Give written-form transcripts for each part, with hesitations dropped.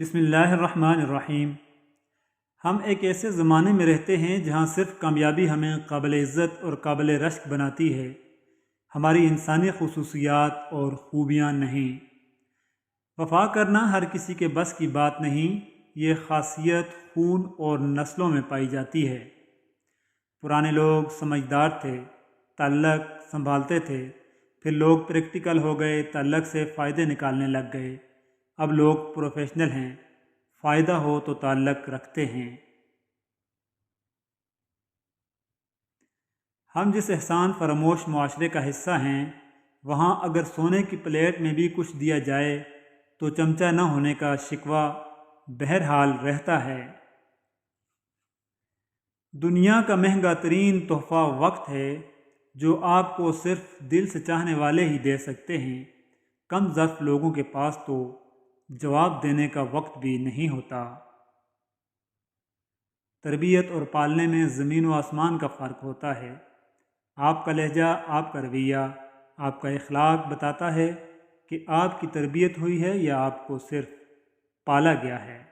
بسم اللہ الرحمن الرحیم۔ ہم ایک ایسے زمانے میں رہتے ہیں جہاں صرف کامیابی ہمیں قابل عزت اور قابل رشک بناتی ہے، ہماری انسانی خصوصیات اور خوبیاں نہیں۔ وفا کرنا ہر کسی کے بس کی بات نہیں، یہ خاصیت خون اور نسلوں میں پائی جاتی ہے۔ پرانے لوگ سمجھدار تھے، تعلق سنبھالتے تھے، پھر لوگ پریکٹیکل ہو گئے، تعلق سے فائدے نکالنے لگ گئے۔ اب لوگ پروفیشنل ہیں، فائدہ ہو تو تعلق رکھتے ہیں۔ ہم جس احسان فراموش معاشرے کا حصہ ہیں، وہاں اگر سونے کی پلیٹ میں بھی کچھ دیا جائے تو چمچہ نہ ہونے کا شکوہ بہرحال رہتا ہے۔ دنیا کا مہنگا ترین تحفہ وقت ہے، جو آپ کو صرف دل سے چاہنے والے ہی دے سکتے ہیں۔ کم ظرف لوگوں کے پاس تو جواب دینے کا وقت بھی نہیں ہوتا۔ تربیت اور پالنے میں زمین و آسمان کا فرق ہوتا ہے۔ آپ کا لہجہ، آپ کا رویہ، آپ کا اخلاق بتاتا ہے کہ آپ کی تربیت ہوئی ہے یا آپ کو صرف پالا گیا ہے۔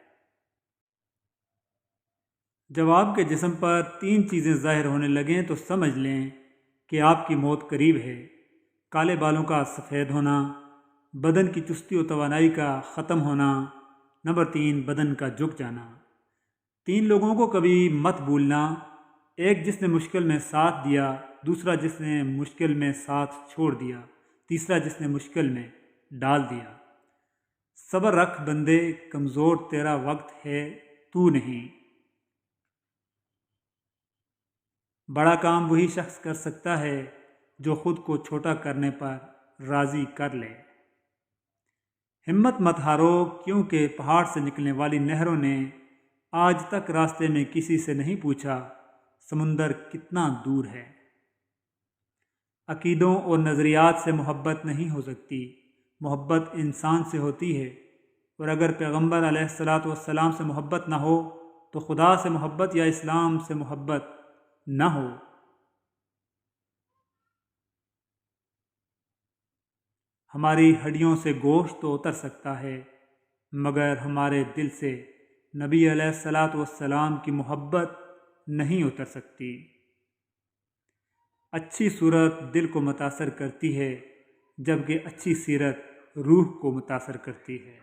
جب آپ کے جسم پر 3 چیزیں ظاہر ہونے لگیں تو سمجھ لیں کہ آپ کی موت قریب ہے۔ کالے بالوں کا سفید ہونا، بدن کی چستی و توانائی کا ختم ہونا، نمبر 3 بدن کا جھک جانا۔ 3 لوگوں کو کبھی مت بھولنا، ایک جس نے مشکل میں ساتھ دیا، دوسرا جس نے مشکل میں ساتھ چھوڑ دیا، تیسرا جس نے مشکل میں ڈال دیا۔ صبر رکھ بندے، کمزور تیرا وقت ہے تو نہیں۔ بڑا کام وہی شخص کر سکتا ہے جو خود کو چھوٹا کرنے پر راضی کر لے۔ ہمت مت ہارو، کیونکہ پہاڑ سے نکلنے والی نہروں نے آج تک راستے میں کسی سے نہیں پوچھا سمندر کتنا دور ہے۔ عقیدوں اور نظریات سے محبت نہیں ہو سکتی، محبت انسان سے ہوتی ہے، اور اگر پیغمبر علیہ السلام سے محبت نہ ہو تو خدا سے محبت یا اسلام سے محبت نہ ہو۔ ہماری ہڈیوں سے گوشت تو اتر سکتا ہے، مگر ہمارے دل سے نبی علیہ السلام کی محبت نہیں اتر سکتی۔ اچھی صورت دل کو متاثر کرتی ہے، جبکہ اچھی سیرت روح کو متاثر کرتی ہے۔